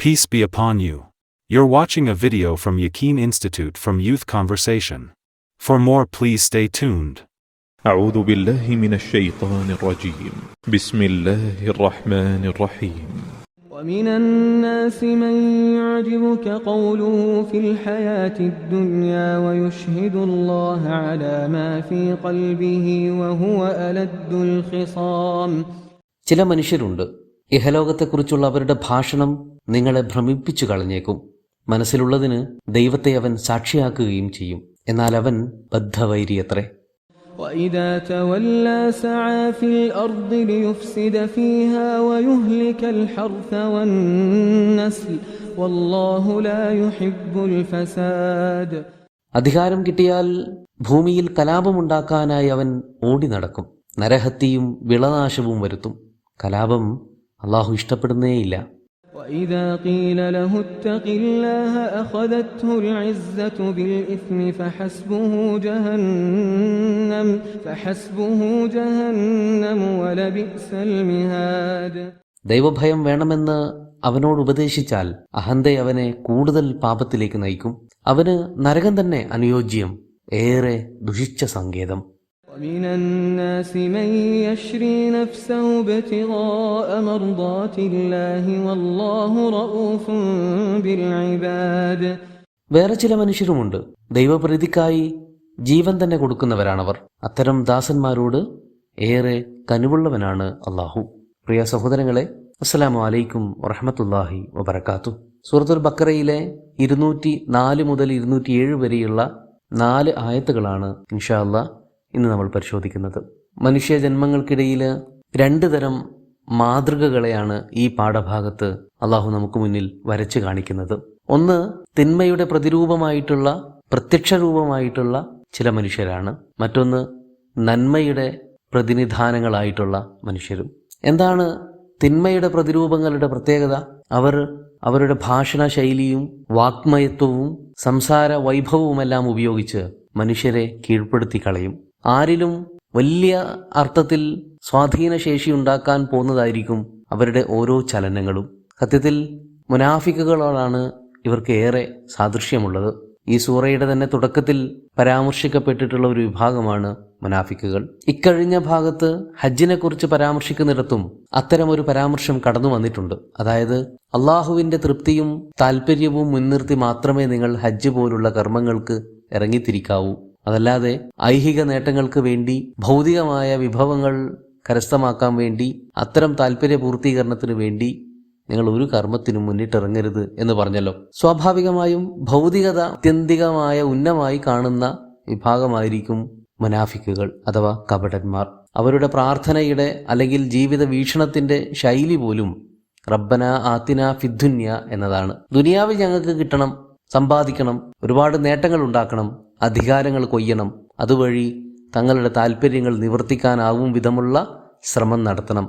Peace be upon you. You're watching a video from Yaqeen Institute from Youth Conversation. For more, please stay tuned. أعوذ بالله من الشيطان الرجيم. بسم الله الرحمن الرحيم. ومن الناس من يعجبك قوله في الحياة الدنيا ويشهد الله على ما في قلبه وهو ألد الخصام. ചില മനുഷ്യരുണ്ട്, ഇഹലോകത്തെക്കുറിച്ചുള്ള അവരുടെ ഭാഷണം നിങ്ങളെ ഭ്രമിപ്പിച്ചു കളഞ്ഞേക്കും. മനസ്സിലുള്ളതിന് ദൈവത്തെ അവൻ സാക്ഷിയാക്കുകയും ചെയ്യും. എന്നാൽ അവൻ ബദ്ധവൈരിയത്രേ. وإذا تولى سعى في الأرض ليفسد فيها ويهلك الحرث والنسل والله لا يحب الفساد. അധികാരം കിട്ടിയാൽ ഭൂമിയിൽ കലാപമുണ്ടാക്കാനായി അവൻ ഓടി നടക്കും. നരഹത്യയും വിളനാശവും വരുത്തും. കലാപം അള്ളാഹു ഇഷ്ടപ്പെടുന്നേയില്ല. وإذا قيل له اتق الله أخذته العزة بالإثم فحسبه جهنم ولبئس المهاد. ദൈവഭയം വേണമെന്ന് അവനോട് ഉപദേശിച്ചാൽ അഹന്ത അവനെ കൂടുതൽ പാപത്തിലേക്ക് നയിക്കും. അവന് നരകം തന്നെ അനുയോജ്യം, ഏറെ ദുഷിച്ച സങ്കേതം. ومن الناس من يشري نفسه ابتغاء مرضات الله والله رؤوف بالعباد. വേറെ ചില മനുഷ്യരുമുണ്ട്, ദൈവപ്രീതിക്കായി ജീവൻ തന്നെ കൊടുക്കുന്നവരാണവർ. അത്തരം ദാസന്മാരോട് ഏറെ കനിവുള്ളവനാണ് അള്ളാഹു. പ്രിയ സഹോദരങ്ങളെ, അസ്സലാമു അലൈക്കും വറഹ്മത്തുള്ളാഹി വബറകാതുഹു. സൂറത്തുൽ ബഖറയിലെ 204 മുതൽ 207 വരെയുള്ള 4 ആയത്തുകളാണ് ഇൻഷാ അല്ലാഹ് ഇന്ന് നമ്മൾ പരിശോധിക്കുന്നത്. മനുഷ്യജന്മങ്ങൾക്കിടയിൽ 2 തരം മാതൃകകളെയാണ് ഈ പാഠഭാഗത്ത് അള്ളാഹു നമുക്ക് മുന്നിൽ വരച്ചു കാണിക്കുന്നത്. ഒന്ന്, തിന്മയുടെ പ്രതിരൂപമായിട്ടുള്ള പ്രത്യക്ഷ രൂപമായിട്ടുള്ള ചില മനുഷ്യരാണ്. മറ്റൊന്ന്, നന്മയുടെ പ്രതിനിധാനങ്ങളായിട്ടുള്ള മനുഷ്യരും. എന്താണ് തിന്മയുടെ പ്രതിരൂപങ്ങളുടെ പ്രത്യേകത? അവർ അവരുടെ ഭാഷണ ശൈലിയും വാഗ്മയത്വവും സംസാര വൈഭവവുമെല്ലാം ഉപയോഗിച്ച് മനുഷ്യരെ കീഴ്പ്പെടുത്തി കളയും. ആരിലും വലിയ അർത്ഥത്തിൽ സ്വാധീനശേഷി ഉണ്ടാക്കാൻ പോകുന്നതായിരിക്കും അവരുടെ ഓരോ ചലനങ്ങളും. സത്യത്തിൽ മുനാഫിക്കുകളോടാണ് ഇവർക്ക് ഏറെ സാദൃശ്യമുള്ളത്. ഈ സൂറയുടെ തന്നെ തുടക്കത്തിൽ പരാമർശിക്കപ്പെട്ടിട്ടുള്ള ഒരു വിഭാഗമാണ് മുനാഫിക്കുകൾ. ഇക്കഴിഞ്ഞ ഭാഗത്ത് ഹജ്ജിനെ കുറിച്ച് പരാമർശിക്കുന്നിടത്തും അത്തരമൊരു പരാമർശം കടന്നു വന്നിട്ടുണ്ട്. അതായത് അള്ളാഹുവിന്റെ തൃപ്തിയും താല്പര്യവും മുൻനിർത്തി മാത്രമേ നിങ്ങൾ ഹജ്ജ് പോലുള്ള കർമ്മങ്ങൾക്ക് ഇറങ്ങിത്തിരിക്കാവൂ. അതല്ലാതെ ഐഹിക നേട്ടങ്ങൾക്ക് വേണ്ടി, ഭൗതികമായ വിഭവങ്ങൾ കരസ്ഥമാക്കാൻ വേണ്ടി, അത്തരം താല്പര്യ പൂർത്തീകരണത്തിന് വേണ്ടി നിങ്ങൾ ഒരു കർമ്മത്തിനും മുന്നിട്ടിറങ്ങരുത് എന്ന് പറഞ്ഞല്ലോ. സ്വാഭാവികമായും ഭൗതികത ആത്യന്തികമായ ഉന്നമായി കാണുന്ന വിഭാഗമായിരിക്കും മുനാഫിക്കുകൾ അഥവാ കപടന്മാർ. അവരുടെ പ്രാർത്ഥനയുടെ അല്ലെങ്കിൽ ജീവിത വീക്ഷണത്തിന്റെ ശൈലി പോലും റബ്ബന ആതിന ഫിദ്ദുന്യ എന്നതാണ്. ദുനിയാവിൽ ഞങ്ങൾക്ക് കിട്ടണം, സമ്പാദിക്കണം, ഒരുപാട് നേട്ടങ്ങൾ ഉണ്ടാക്കണം, അധികാരങ്ങൾ കൊയ്യണം, അതുവഴി തങ്ങളുടെ താല്പര്യങ്ങൾ നിവർത്തിക്കാനാവും വിധമുള്ള ശ്രമം നടത്തണം.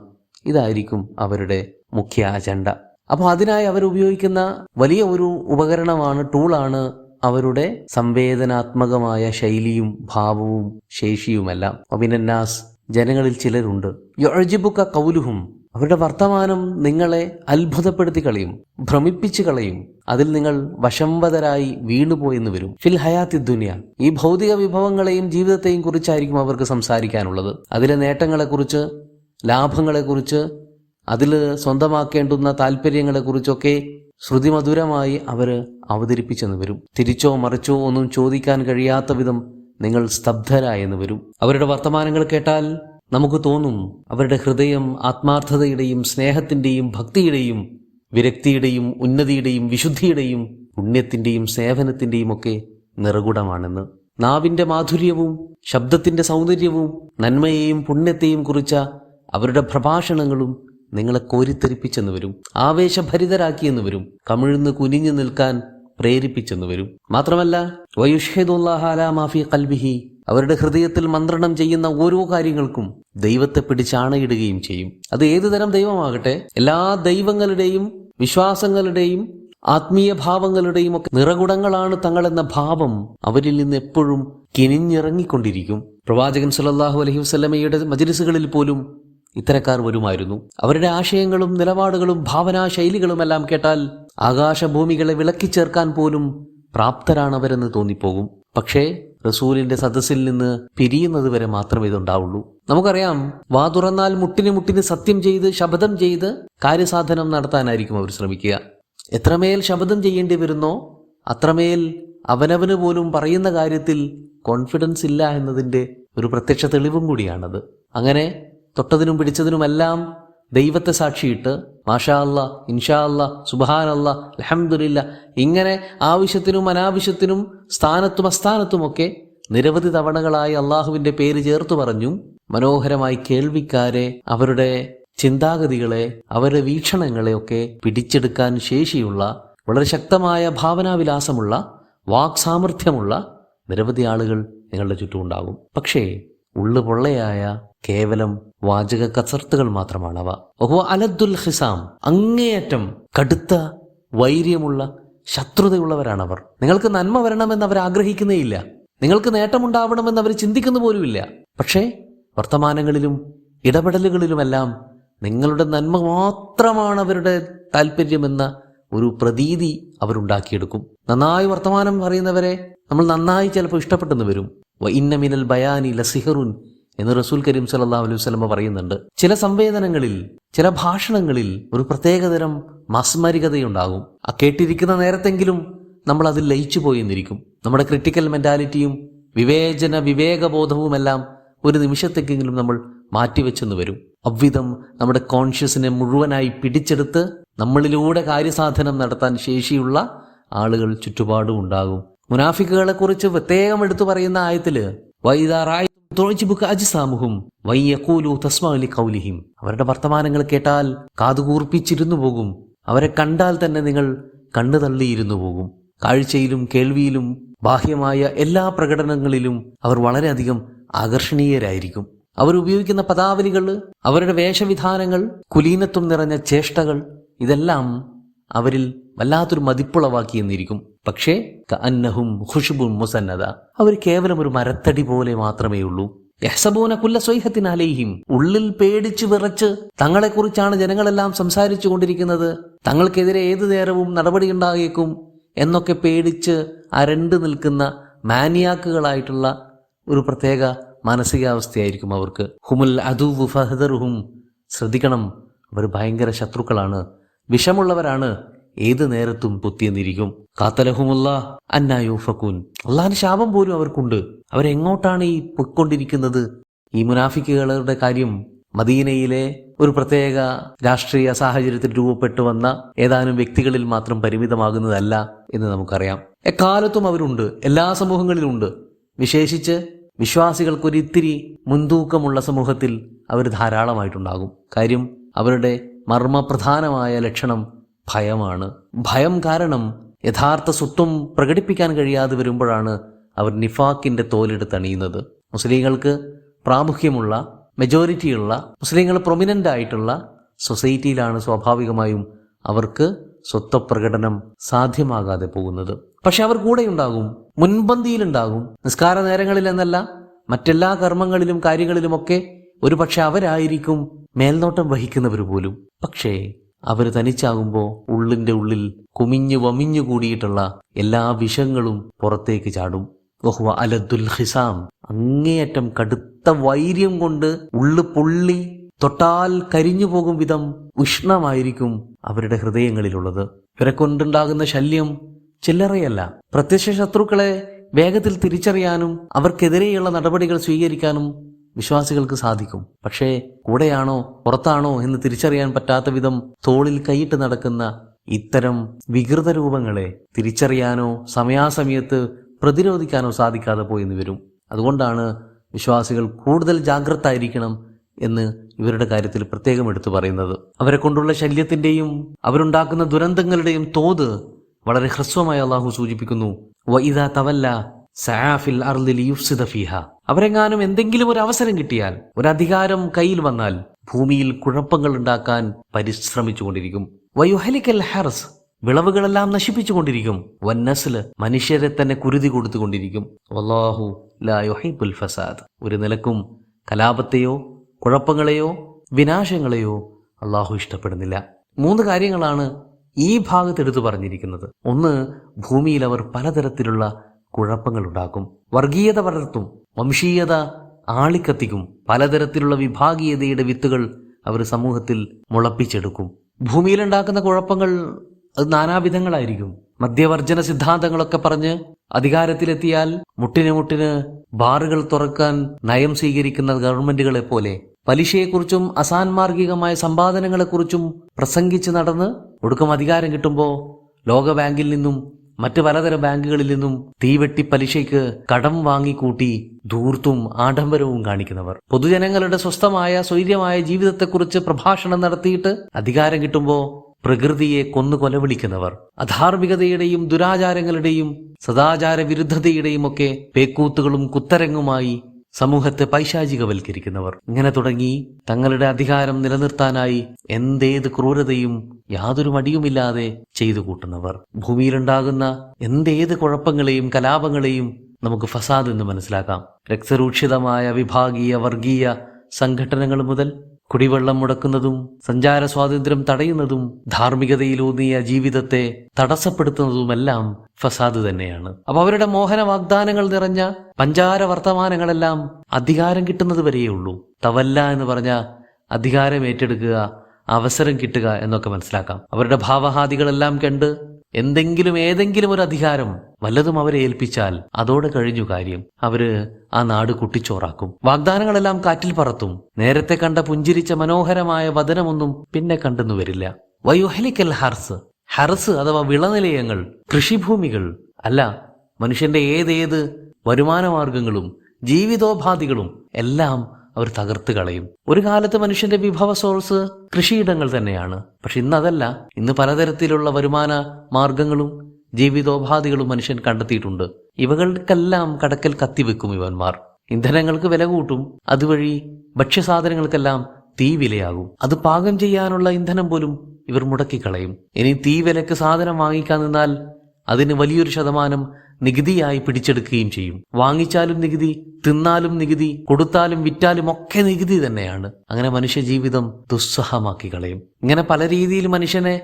ഇതായിരിക്കും അവരുടെ മുഖ്യ അജണ്ട. അപ്പോൾ അതിനായി അവരുപയോഗിക്കുന്ന വലിയ ഒരു ഉപകരണമാണ്, ടൂളാണ് അവരുടെ സംവേദനാത്മകമായ ശൈലിയും ഭാവവും ശേഷിയുമെല്ലാം. അബിനന്നാസ്, ജനങ്ങളിൽ ചിലരുണ്ട്, യുഅ്ജിബുക ഖൗലുഹും, അവരുടെ വർത്തമാനം നിങ്ങളെ അത്ഭുതപ്പെടുത്തി കളയും, ഭ്രമിപ്പിച്ചു കളയും. അതിൽ നിങ്ങൾ വശംവദരായി വീണുപോയെന്ന് വരും. ഫിൽ ഹയാത്തി ദുനിയ, ഈ ഭൗതിക വിഭവങ്ങളെയും ജീവിതത്തെയും കുറിച്ചായിരിക്കും അവർക്ക് സംസാരിക്കാനുള്ളത്. അതിലെ നേട്ടങ്ങളെക്കുറിച്ച്, ലാഭങ്ങളെക്കുറിച്ച്, അതിൽ സ്വന്തമാക്കേണ്ടുന്ന താല്പര്യങ്ങളെക്കുറിച്ചൊക്കെ ശ്രുതിമധുരമായി അവർ അവതരിപ്പിച്ചെന്ന് വരും. തിരിച്ചോ മറിച്ചോ ഒന്നും ചോദിക്കാൻ കഴിയാത്ത വിധം നിങ്ങൾ സ്തബ്ധരായെന്ന് വരും. അവരുടെ വർത്തമാനങ്ങൾ കേട്ടാൽ നമുക്ക് തോന്നും അവരുടെ ഹൃദയം ആത്മാർത്ഥതയുടെയും സ്നേഹത്തിന്റെയും ഭക്തിയുടെയും വിരക്തിയുടെയും ഉന്നതിയുടെയും വിശുദ്ധിയുടെയും പുണ്യത്തിന്റെയും സേവനത്തിന്റെയും ഒക്കെ നിറകുടമാണെന്ന്. നാവിന്റെ മാധുര്യവും ശബ്ദത്തിന്റെ സൗന്ദര്യവും നന്മയെയും പുണ്യത്തെയും കുറിച്ച അവരുടെ പ്രഭാഷണങ്ങളും നിങ്ങളെ കോരിത്തെരിപ്പിച്ചെന്ന് വരും, ആവേശഭരിതരാക്കിയെന്ന് വരും, കമിഴ്ന്ന് കുനിഞ്ഞു നിൽക്കാൻ പ്രേരിപ്പിച്ചെന്ന് വരും. മാത്രമല്ല വയുഷ്ഹിദുല്ലാഹ അലാ മാ ഫീ ഖൽബിഹി, അവരുടെ ഹൃദയത്തിൽ മന്ത്രണം ചെയ്യുന്ന ഓരോ കാര്യങ്ങൾക്കും ദൈവത്തെ പിടിച്ചാണയിടുകയും ചെയ്യും. അത് ഏതു തരം ദൈവമാകട്ടെ, എല്ലാ ദൈവങ്ങളുടെയും വിശ്വാസങ്ങളുടെയും ആത്മീയ ഭാവങ്ങളുടെയും ഒക്കെ നിറകുടങ്ങളാണ് തങ്ങളെന്ന ഭാവം അവരിൽ നിന്ന് എപ്പോഴും കിനിഞ്ഞിറങ്ങിക്കൊണ്ടിരിക്കും. പ്രവാചകൻ സല്ലല്ലാഹു അലൈഹി വസല്ലമയുടെ മജ്ലിസുകളിൽ പോലും ഇത്തരക്കാർ വരുമായിരുന്നു. അവരുടെ ആശയങ്ങളും നിലപാടുകളും ഭാവനാ ശൈലികളുമെല്ലാം കേട്ടാൽ ആകാശഭൂമികളെ വിളക്കിച്ചേർക്കാൻ പോലും പ്രാപ്തരാണവരെന്ന് തോന്നിപ്പോകും. പക്ഷേ റസൂലിന്റെ സദസ്സിൽ നിന്ന് പിരിയുന്നത് വരെ മാത്രമേ ഇതുണ്ടാവുള്ളൂ. നമുക്കറിയാം, വാ തുറന്നാൽ മുട്ടിന് സത്യം ചെയ്ത് ശപഥം ചെയ്ത് കാര്യസാധനം നടത്താനായിരിക്കും അവർ ശ്രമിക്കുക. എത്രമേൽ ശപഥം ചെയ്യേണ്ടി വരുന്നോ അത്രമേൽ അവനവന് പോലും പറയുന്ന കാര്യത്തിൽ കോൺഫിഡൻസ് ഇല്ല എന്നതിൻ്റെ ഒരു പ്രത്യക്ഷ തെളിവും കൂടിയാണത്. അങ്ങനെ തൊട്ടതിനും പിടിച്ചതിനുമെല്ലാം ദൈവത്തെ സാക്ഷിയിട്ട് മാഷാ അല്ലാ, ഇൻഷാ അല്ലാ, സുബ്ഹാനല്ലാ, അൽഹംദുലില്ലാ, ഇങ്ങനെ ആവശ്യത്തിനും അനാവശ്യത്തിനും സ്ഥാനത്തും അസ്ഥാനത്തുമൊക്കെ നിരവധി തവണകളായി അള്ളാഹുവിൻ്റെ പേര് ചേർത്തു പറഞ്ഞു മനോഹരമായി കേൾവിക്കാരെ, അവരുടെ ചിന്താഗതികളെ, അവരുടെ വീക്ഷണങ്ങളെയൊക്കെ പിടിച്ചെടുക്കാൻ ശേഷിയുള്ള, വളരെ ശക്തമായ ഭാവനാവിലാസമുള്ള, വാക്സാമർഥ്യമുള്ള നിരവധി ആളുകൾ നിങ്ങളുടെ ചുറ്റും ഉണ്ടാകും. പക്ഷേ ഉള്ളു പൊള്ളയായ കേവലം വാചക കസർത്തുകൾ മാത്രമാണവ. ഓഹോ അലദ്ദുൽ ഹിസാം, അങ്ങേയറ്റം കടുത്ത വൈര്യമുള്ള ശത്രുതയുള്ളവരാണവർ. നിങ്ങൾക്ക് നന്മ വരണമെന്ന് അവർ ആഗ്രഹിക്കുന്നേയില്ല, നിങ്ങൾക്ക് നേട്ടമുണ്ടാവണമെന്ന് അവർ ചിന്തിക്കുന്ന പോലുമില്ല. പക്ഷേ വർത്തമാനങ്ങളിലും ഇടപെടലുകളിലുമെല്ലാം നിങ്ങളുടെ നന്മ മാത്രമാണ് അവരുടെ താല്പര്യമെന്ന ഒരു പ്രതീതി അവരുണ്ടാക്കിയെടുക്കും. നന്നായി വർത്തമാനം പറയുന്നവരെ നമ്മൾ നന്നായി ചിലപ്പോൾ ഇഷ്ടപ്പെട്ടെന്ന് വരും. വ ഇന്ന മിനൽ ബയാനി ലസിഹറുൻ എന്ന് റസൂൽ കരീം സല്ലല്ലാഹു അലൈഹി വസല്ലം പറയുന്നുണ്ട്. ചില സംവേദനങ്ങളിൽ, ചില ഭാഷണങ്ങളിൽ ഒരു പ്രത്യേകതരം മാസ്മരികതയുണ്ടാകും. ആ കേട്ടിരിക്കുന്ന നേരത്തെങ്കിലും നമ്മൾ അതിൽ ലയിച്ചു പോയെന്നിരിക്കും. നമ്മുടെ ക്രിട്ടിക്കൽ മെന്റാലിറ്റിയും വിവേകബോധവുമെല്ലാം ഒരു നിമിഷത്തേക്കെങ്കിലും നമ്മൾ മാറ്റിവെച്ചെന്ന് വരും. അவ்விധം നമ്മുടെ കോൺഷ്യസിനെ മുഴുവനായി പിടിച്ചെടുത്ത് നമ്മളിലൂടെ കാര്യസാധനം നടത്താൻ ശേഷിയുള്ള ആളുകൾ ചുറ്റുപാടും ഉണ്ടാകും. മുനാഫിക്കുകളെ കുറിച്ച് പ്രത്യേകം എടുത്തു പറയുന്ന ആയത്തില് അവരുടെ വർത്തമാനങ്ങൾ കേട്ടാൽ കാതുകൂർപ്പിച്ചിരുന്നു പോകും, അവരെ കണ്ടാൽ തന്നെ നിങ്ങൾ കണ്ണു തള്ളിയിരുന്നു പോകും. കാഴ്ചയിലും കേൾവിയിലും ബാഹ്യമായ എല്ലാ പ്രകടനങ്ങളിലും അവർ വളരെയധികം ആകർഷണീയരായിരിക്കും. അവരുപയോഗിക്കുന്ന പദാവലികൾ, അവരുടെ വേഷവിധാനങ്ങൾ, കുലീനത്വം നിറഞ്ഞ ചേഷ്ടകൾ, ഇതെല്ലാം അവരിൽ വല്ലാത്തൊരു മതിപ്പുളവാക്കിയെന്നിരിക്കും. പക്ഷേ കഅന്നഹും ഖുശുബുൻ മുസന്നദ, അവർ കേവലം ഒരു മരത്തടി പോലെ മാത്രമേ ഉള്ളൂ. യഹ്സബൂന കുല്ല സ്വൈഹത്തിൻ അലൈഹിം, ഉള്ളിൽ പേടിച്ചു വിറച്ച് തങ്ങളെക്കുറിച്ചാണ് ജനങ്ങളെല്ലാം സംസാരിച്ചു കൊണ്ടിരിക്കുന്നത്, തങ്ങൾക്കെതിരെ ഏതു നേരവും നടപടിയുണ്ടായേക്കും എന്നൊക്കെ പേടിച്ച് അരണ്ടു നിൽക്കുന്ന മാനിയാക്കുകളായിട്ടുള്ള ഒരു പ്രത്യേക മാനസികാവസ്ഥയായിരിക്കും അവർക്ക്. ഹുമുൽ അദുവ്വു ഫഹദറുഹും, ശ്രദ്ധിക്കണം, അവർ ഭയങ്കര ശത്രുക്കളാണ്, വിഷമുള്ളവരാണ്, ഏത് നേരത്തും കുത്തിയെന്നിരിക്കും. ഖാതലഹുമുല്ലാഹ് അന്നാ യൂഫകൂൻ, അള്ളാഹിന്റെ ശാപം പോലും അവർക്കുണ്ട്. അവരെങ്ങോട്ടാണ് ഈ പൊയ്ക്കൊണ്ടിരിക്കുന്നത്? ഈ മുനാഫിക്കുകളുടെ കാര്യം മദീനയിലെ ഒരു പ്രത്യേക രാഷ്ട്രീയ സാഹചര്യത്തിൽ രൂപപ്പെട്ടു വന്ന ഏതാനും വ്യക്തികളിൽ മാത്രം പരിമിതമാകുന്നതല്ല എന്ന് നമുക്കറിയാം. എക്കാലത്തും അവരുണ്ട്, എല്ലാ സമൂഹങ്ങളിലും ഉണ്ട്. വിശേഷിച്ച് വിശ്വാസികൾക്കൊരിത്തിരി മുൻതൂക്കമുള്ള സമൂഹത്തിൽ അവർ ധാരാളമായിട്ടുണ്ടാകും. കാര്യം അവരുടെ മർമ്മപ്രധാനമായ ലക്ഷണം ഭയമാണ്. ഭയം കാരണം യഥാർത്ഥ സ്വത്വം പ്രകടിപ്പിക്കാൻ കഴിയാതെ വരുമ്പോഴാണ് അവർ നിഫാക്കിന്റെ തോലെടുത്ത് അണിയുന്നത്. മുസ്ലിങ്ങൾക്ക് പ്രാമുഖ്യമുള്ള, മെജോറിറ്റിയുള്ള, മുസ്ലിങ്ങൾ പ്രൊമിനന്റ് ആയിട്ടുള്ള സൊസൈറ്റിയിലാണ് സ്വാഭാവികമായും അവർക്ക് സ്വത്വപ്രകടനം സാധ്യമാകാതെ പോകുന്നത്. പക്ഷെ അവർ കൂടെയുണ്ടാകും, മുൻപന്തിയിലുണ്ടാകും. നിസ്കാര നേരങ്ങളിൽ എന്നല്ല, മറ്റെല്ലാ കർമ്മങ്ങളിലും കാര്യങ്ങളിലുമൊക്കെ ഒരു പക്ഷെ അവരായിരിക്കും മേൽനോട്ടം വഹിക്കുന്നവർ പോലും. പക്ഷേ അവർ തനിച്ചാകുമ്പോൾ ഉള്ളിന്റെ ഉള്ളിൽ കുമിഞ്ഞു വമിഞ്ഞു കൂടിയിട്ടുള്ള എല്ലാ വിഷങ്ങളും പുറത്തേക്ക് ചാടും. വഹുവ അലദ്ദുൽ ഹിസാം, അങ്ങേയറ്റം കടുത്ത വൈര്യം കൊണ്ട് ഉള്ളു പൊള്ളി തൊട്ടാൽ കരിഞ്ഞു പോകും വിധം ഉഷ്ണമായിരിക്കും അവരുടെ ഹൃദയങ്ങളിലുള്ളത്. ഇവരെ കൊണ്ടുണ്ടാകുന്ന ശല്യം ചില്ലറയല്ല. പ്രത്യക്ഷ ശത്രുക്കളെ വേഗത്തിൽ തിരിച്ചറിയാനും അവർക്കെതിരെയുള്ള നടപടികൾ സ്വീകരിക്കാനും വിശ്വാസികൾക്ക് സാധിക്കും. പക്ഷേ കൂടെയാണോ പുറത്താണോ എന്ന് തിരിച്ചറിയാൻ പറ്റാത്ത വിധം തോളിൽ കൈയിട്ട് നടക്കുന്ന ഇത്തരം വികൃത രൂപങ്ങളെ തിരിച്ചറിയാനോ സമയാസമയത്ത് പ്രതിരോധിക്കാനോ സാധിക്കാതെ പോയെന്ന് വരും. അതുകൊണ്ടാണ് വിശ്വാസികൾ കൂടുതൽ ജാഗ്രത ആയിരിക്കണം എന്ന് ഇവരുടെ കാര്യത്തിൽ പ്രത്യേകം എടുത്തു പറയുന്നത്. അവരെ കൊണ്ടുള്ള ശല്യത്തിന്റെയും അവരുണ്ടാക്കുന്ന ദുരന്തങ്ങളുടെയും തോത് വളരെ ഹ്രസ്വമായി അള്ളാഹു സൂചിപ്പിക്കുന്നു. വഇദാ തവല്ല സഅഫിൽ അർളി ലിയുഫ്സിദ ഫീഹ, അവരെങ്ങാനും എന്തെങ്കിലും ഒരു അവസരം കിട്ടിയാൽ, ഒരു അധികാരം കയ്യിൽ വന്നാൽ ഭൂമിയിൽ കുഴപ്പങ്ങൾ ഉണ്ടാക്കാൻ പരിശ്രമിച്ചുകൊണ്ടിരിക്കും. വയുഹലിക്കൽ ഹർസ്, വിളവുകളെല്ലാം നശിപ്പിച്ചുകൊണ്ടിരിക്കും. വന്നസ്ല്, മനുഷ്യരെ തന്നെ കുരുതി കൊടുത്തുകൊണ്ടിരിക്കും. വല്ലാഹു ലാ യുഹിബ്ബുൽ ഫസാദ്, ഒരു നിലക്കും കലാപത്തെയോ കുഴപ്പങ്ങളെയോ വിനാശങ്ങളെയോ അള്ളാഹു ഇഷ്ടപ്പെടുന്നില്ല. 3 കാര്യങ്ങളാണ് ഈ ഭാഗത്ത് എടുത്തു പറഞ്ഞിരിക്കുന്നത്. ഒന്ന്, ഭൂമിയിൽ അവർ പലതരത്തിലുള്ള കുഴപ്പങ്ങൾ ഉണ്ടാക്കും, വർഗീയത വളർത്തും, വംശീയത ആളിക്കത്തിക്കും, പലതരത്തിലുള്ള വിഭാഗീയതയുടെ വിത്തുകൾ അവർ സമൂഹത്തിൽ മുളപ്പിച്ചെടുക്കും. ഭൂമിയിലുണ്ടാക്കുന്ന കുഴപ്പങ്ങൾ അത് നാനാവിധങ്ങളായിരിക്കും. മദ്യവർജന സിദ്ധാന്തങ്ങളൊക്കെ പറഞ്ഞ് അധികാരത്തിലെത്തിയാൽ മുട്ടിന് ബാറുകൾ തുറക്കാൻ നയം സ്വീകരിക്കുന്ന ഗവൺമെന്റുകളെ പോലെ പലിശയെക്കുറിച്ചും അസാൻമാർഗികമായ സമ്പാദനങ്ങളെക്കുറിച്ചും പ്രസംഗിച്ച് നടന്ന് ഒടുക്കം അധികാരം കിട്ടുമ്പോൾ ലോകബാങ്കിൽ നിന്നും മറ്റ് പലതരം ബാങ്കുകളിൽ നിന്നും തീവെട്ടി പലിശയ്ക്ക് കടം വാങ്ങിക്കൂട്ടി ധൂർത്തും ആഡംബരവും കാണിക്കുന്നവർ, പൊതുജനങ്ങളുടെ സ്വസ്ഥമായ സ്വൈര്യമായ ജീവിതത്തെക്കുറിച്ച് പ്രഭാഷണം നടത്തിയിട്ട് അധികാരം കിട്ടുമ്പോൾ പ്രകൃതിയെ കൊലവിളിക്കുന്നവർ, അധാർമികതയുടെയും ദുരാചാരങ്ങളുടെയും സദാചാര വിരുദ്ധതയുടെയും ഒക്കെ പേക്കൂത്തുകളും കുത്തരങ്ങുമായി സമൂഹത്തെ പൈശാചികവൽക്കരിക്കുന്നവർ, ഇങ്ങനെ തുടങ്ങി തങ്ങളുടെ അധികാരം നിലനിർത്താനായി എന്തേത് ക്രൂരതയും യാതൊരു മടിയുമില്ലാതെ ചെയ്തു കൂട്ടുന്നവർ. ഭൂമിയിലുണ്ടാകുന്ന എന്തേത് കുഴപ്പങ്ങളെയും കലാപങ്ങളെയും നമുക്ക് ഫസാദ് എന്ന് മനസ്സിലാക്കാം. രക്തരൂക്ഷിതമായ വിഭാഗീയ വർഗീയ സംഘടനകൾ മുതൽ കുടിവെള്ളം മുടക്കുന്നതും സഞ്ചാര സ്വാതന്ത്ര്യം തടയുന്നതും ധാർമ്മികതയിലൂന്നിയ ജീവിതത്തെ തടസ്സപ്പെടുത്തുന്നതുമെല്ലാം ഫസാദ് തന്നെയാണ്. അപ്പൊ അവരുടെ മോഹന വാഗ്ദാനങ്ങൾ നിറഞ്ഞ പഞ്ചാര വർത്തമാനങ്ങളെല്ലാം അധികാരം കിട്ടുന്നത് വരെയുള്ളൂ. തവല്ല എന്ന് പറഞ്ഞ അധികാരം ഏറ്റെടുക്കുക, അവസരം കിട്ടുക എന്നൊക്കെ മനസ്സിലാക്കാം. അവരുടെ ഭാവഹാദികളെല്ലാം കണ്ട് ഏതെങ്കിലും ഒരു അധികാരം വല്ലതും അവരെ ഏൽപ്പിച്ചാൽ അതോടെ കഴിഞ്ഞു കാര്യം. അവര് ആ നാട് കുട്ടിച്ചോറാക്കും. വാഗ്ദാനങ്ങളെല്ലാം കാറ്റിൽ പറത്തും. നേരത്തെ കണ്ട പുഞ്ചിരിച്ച മനോഹരമായ വദനമൊന്നും പിന്നെ കണ്ടെന്നു വരില്ല. വയുഹലിക്കൽ ഹർസ് അഥവാ വിളനിലയങ്ങൾ, കൃഷിഭൂമികൾ അല്ല, മനുഷ്യന്റെ ഏതേത് വരുമാനമാർഗങ്ങളും ജീവിതോപാധികളും എല്ലാം അവർ തകർത്ത് കളയും. ഒരു കാലത്ത് മനുഷ്യന്റെ വിഭവ സോഴ്സ് കൃഷിയിടങ്ങൾ തന്നെയാണ്. പക്ഷെ ഇന്നതല്ല. ഇന്ന് പലതരത്തിലുള്ള വരുമാന മാർഗങ്ങളും ജീവിതോപാധികളും മനുഷ്യൻ കണ്ടെത്തിയിട്ടുണ്ട്. ഇവകൾക്കെല്ലാം കടക്കൽ കത്തിവെക്കും ഇവന്മാർ. ഇന്ധനങ്ങൾക്ക് വില കൂട്ടും. അതുവഴി ഭക്ഷ്യസാധനങ്ങൾക്കെല്ലാം തീ വിലയാകും. അത് പാകം ചെയ്യാനുള്ള ഇന്ധനം പോലും ഇവർ മുടക്കിക്കളയും. ഇനി തീ വിലക്ക് സാധനം വാങ്ങിക്കാൻ നിന്നാൽ അതിന് വലിയൊരു ശതമാനം നികുതിയായി പിടിച്ചെടുക്കുകയും ചെയ്യും. വാങ്ങിച്ചാലും നികുതി, തിന്നാലും നികുതി, കൊടുത്താലും വിറ്റാലും ഒക്കെ നികുതി തന്നെയാണ്. അങ്ങനെ മനുഷ്യ ജീവിതം ദുസ്സഹമാക്കി കളയും. ഇങ്ങനെ പല രീതിയിൽ മനുഷ്യനെ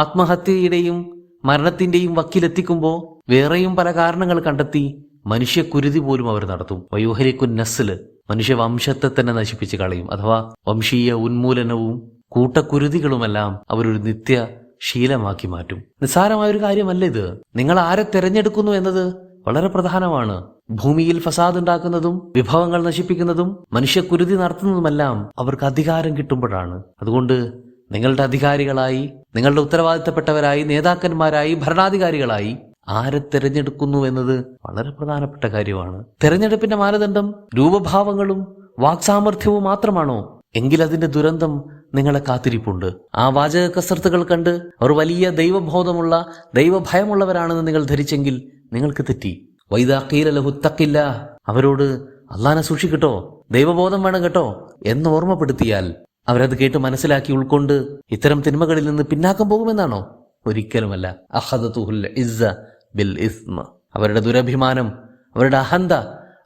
ആത്മഹത്യയുടെയും മരണത്തിന്റെയും വക്കിലെത്തിക്കുമ്പോൾ വേറെയും പല കാരണങ്ങൾ കണ്ടെത്തി മനുഷ്യക്കുരുതി പോലും അവർ നടത്തും. വയോഹരിക്കുൻ നസ്ല്, മനുഷ്യവംശത്തെ തന്നെ നശിപ്പിച്ച് കളയും. അഥവാ വംശീയ ഉന്മൂലനവും കൂട്ടക്കുരുതികളുമെല്ലാം അവരൊരു നിത്യ ശീലമാക്കി മാറ്റും. നിസ്സാരമായൊരു കാര്യമല്ല ഇത്. നിങ്ങൾ ആരെ തെരഞ്ഞെടുക്കുന്നു എന്നത് വളരെ പ്രധാനമാണ്. ഭൂമിയിൽ ഫസാദ് ഉണ്ടാക്കുന്നതും വിഭവങ്ങൾ നശിപ്പിക്കുന്നതും മനുഷ്യക്കുരുതി നടത്തുന്നതുമെല്ലാം അവർക്ക് അധികാരം കിട്ടുമ്പോഴാണ്. അതുകൊണ്ട് നിങ്ങളുടെ അധികാരികളായി, നിങ്ങളുടെ ഉത്തരവാദിത്തപ്പെട്ടവരായി, നേതാക്കന്മാരായി, ഭരണാധികാരികളായി ആരെ തെരഞ്ഞെടുക്കുന്നു എന്നത് വളരെ പ്രധാനപ്പെട്ട കാര്യമാണ്. തെരഞ്ഞെടുപ്പിന്റെ മാനദണ്ഡം രൂപഭാവങ്ങളും വാക്സാമർഥ്യവും മാത്രമാണോ? എങ്കിൽ അതിന്റെ ദുരന്തം നിങ്ങളെ കാത്തിരിപ്പുണ്ട്. ആ വാചക കസർത്തുകൾ കണ്ട് അവർ വലിയ ദൈവബോധമുള്ള, ദൈവഭയമുള്ളവരാണെന്ന് നിങ്ങൾ ധരിച്ചെങ്കിൽ നിങ്ങൾക്ക് തെറ്റി. വൈദാ ഖീല ലഹു തഖില്ല, അവരോട് അള്ളാനെ സൂക്ഷിക്കട്ടോ, ദൈവബോധം വേണം കേട്ടോ എന്ന് ഓർമ്മപ്പെടുത്തിയാൽ അവരത് കേട്ട് മനസ്സിലാക്കി ഉൾക്കൊണ്ട് ഇത്തരം തിന്മകളിൽ നിന്ന് പിന്നാക്കം പോകുമെന്നാണോ? ഒരിക്കലുമല്ല. അഖദതുഹുൽ ഇസ്സ ബിൽ ഇസ്മ, അവരുടെ ദുരഭിമാനം, അവരുടെ അഹന്ത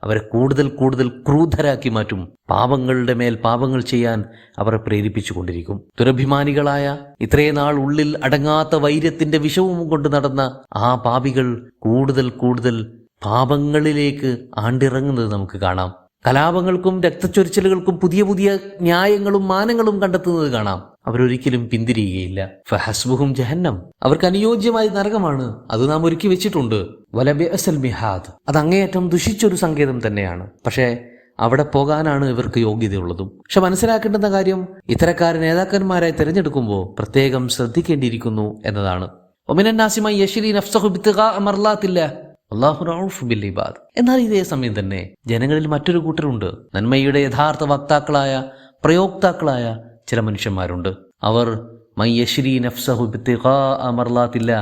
അവരെ കൂടുതൽ ക്രൂധരാക്കി മാറ്റും. പാപങ്ങളുടെ മേൽ പാപങ്ങൾ ചെയ്യാൻ അവരെ പ്രേരിപ്പിച്ചുകൊണ്ടിരിക്കും. ദുരഭിമാനികളായ, ഇത്രയും നാൾ ഉള്ളിൽ അടങ്ങാത്ത വൈര്യത്തിന്റെ വിഷവും കൊണ്ട് നടന്ന ആ പാപികൾ കൂടുതൽ പാപങ്ങളിലേക്ക് ആണ്ടിറങ്ങുന്നത് നമുക്ക് കാണാം. കലാപങ്ങൾക്കും രക്തച്ചൊരിച്ചിലുകൾക്കും പുതിയ ന്യായങ്ങളും മാനങ്ങളും കണ്ടെത്തുന്നത് കാണാം. അവരൊരിക്കലും പിന്തിരിയുകയില്ല. ഫഹസ്ബുഹും ജഹന്നം, അവർക്ക് അനുയോജ്യമായ നരകമാണ്. അത് നാം ഒരുക്കി വെച്ചിട്ടുണ്ട്. വലബിഅസൽ മിഹാദ്, അത് അങ്ങേയറ്റം ദുഷിച്ചൊരു സങ്കേതം തന്നെയാണ്. പക്ഷേ അവിടെ പോകാനാണ് ഇവർക്ക് യോഗ്യതയുള്ളതും. പക്ഷെ മനസ്സിലാക്കേണ്ടുന്ന കാര്യം, ഇത്തരക്കാരെ നേതാക്കന്മാരായി തിരഞ്ഞെടുക്കുമ്പോൾ പ്രത്യേകം ശ്രദ്ധിക്കേണ്ടിയിരിക്കുന്നു എന്നതാണ്. ഒമിനന്നാസിമായി യശ്രീ നഫ്സഹു ബിത്തിഗാ അമർലാത്തില്ല, അല്ലാഹു റഊഫ് ബിൽ ഇബാദ്. എന്നാൽ ഇതേ സമയം തന്നെ ജനങ്ങളിൽ മറ്റൊരു കൂട്ടരുണ്ട്. നന്മയുടെ യഥാർത്ഥ വക്താക്കളായ, പ്രയോക്താക്കളായ ചില മനുഷ്യന്മാരുണ്ട്. അവർ മയ്യശ്രീ നഫ്സഹു ബിത്തിഗാ അമർലാത്തില്ല,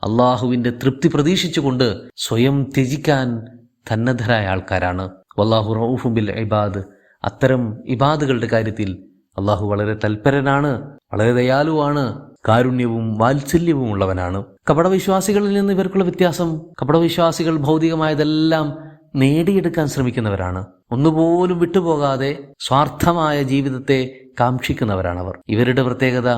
അള്ളാഹുവിന്റെ തൃപ്തി പ്രതീക്ഷിച്ചുകൊണ്ട് സ്വയം ത്യജിക്കാൻ സന്നദ്ധരായ ആൾക്കാരാണ്. വല്ലാഹു റഊഫ് ബിൽ ഇബാദ്, അത്തരം ഇബാദുകളുടെ കാര്യത്തിൽ അള്ളാഹു വളരെ തൽപരനാണ്, വളരെ ദയാലുവാണ്, കാരുണ്യവും വാത്സല്യവും ഉള്ളവനാണ്. കപടവിശ്വാസികളിൽ നിന്ന് ഇവർക്കുള്ള വ്യത്യാസം, കപടവിശ്വാസികൾ ഭൗതികമായതെല്ലാം നേടിയെടുക്കാൻ ശ്രമിക്കുന്നവരാണ്. ഒന്നുപോലും വിട്ടുപോകാതെ സ്വാർത്ഥമായ ജീവിതത്തെ കാക്ഷിക്കുന്നവരാണവർ. ഇവരുടെ പ്രത്യേകത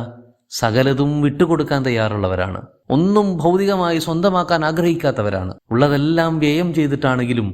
സകലതും വിട്ടുകൊടുക്കാൻ തയ്യാറുള്ളവരാണ്. ഒന്നും ഭൗതികമായി സ്വന്തമാക്കാൻ ആഗ്രഹിക്കാത്തവരാണ്. ഉള്ളതെല്ലാം വ്യയം ചെയ്തിട്ടാണെങ്കിലും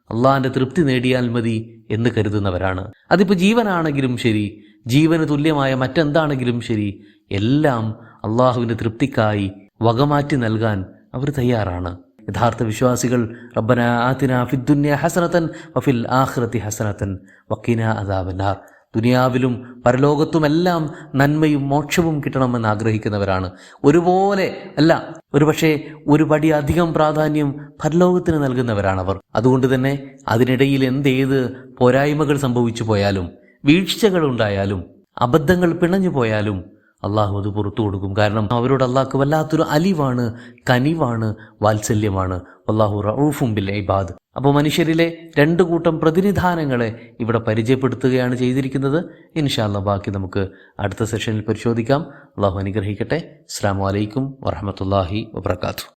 അള്ളാഹിന്റെ തൃപ്തി നേടിയാൽ മതി എന്ന് കരുതുന്നവരാണ്. അതിപ്പോൾ ജീവനാണെങ്കിലും ശരി, ജീവന് തുല്യമായ മറ്റെന്താണെങ്കിലും ശരി, എല്ലാം അള്ളാഹുവിന്റെ തൃപ്തിക്കായി വകമാറ്റി നൽകാൻ അവർ തയ്യാറാണ്. യഥാർത്ഥ വിശ്വാസികൾ റബ്ബനാ ആതിനാ ഫിദ്ദുന്യ ഹസനതൻ വഫിൽ ആഖിറതി ഹസനതൻ വഖിനാ അദാബന്നാർ, ദുനിയാവിലും പരലോകത്തുമെല്ലാം നന്മയും മോക്ഷവും കിട്ടണമെന്ന് ആഗ്രഹിക്കുന്നവരാണ്. ഒരുപോലെ അല്ല, ഒരുപക്ഷെ ഒരു പടി അധികം പ്രാധാന്യം പരലോകത്തിന് നൽകുന്നവരാണവർ. അതുകൊണ്ട് തന്നെ അതിനിടയിൽ എന്തേത് പോരായ്മകൾ സംഭവിച്ചു പോയാലും, വീഴ്ചകൾ ഉണ്ടായാലും, അബദ്ധങ്ങൾ പിണഞ്ഞു പോയാലും അള്ളാഹു അത് പുറത്തു കൊടുക്കും. കാരണം അവരോട് അള്ളാഹ്ക്ക് വല്ലാത്തൊരു അലിവാണ്, കനിവാണ്, വാത്സല്യമാണ്. അള്ളാഹു റഊഫും ബിൽ ഇബാദ്. അപ്പോൾ മനുഷ്യരിലെ 2 കൂട്ടം പ്രതിനിധാനങ്ങളെ ഇവിടെ പരിചയപ്പെടുത്തുകയാണ് ചെയ്തിരിക്കുന്നത്. ഇൻഷാ അല്ലാഹ് ബാക്കി നമുക്ക് അടുത്ത സെഷനിൽ പരിശോധിക്കാം. അള്ളാഹു അനുഗ്രഹിക്കട്ടെ. അസ്സലാമു അലൈക്കും വറഹ്മത്തുള്ളാഹി വബറകാതുഹു.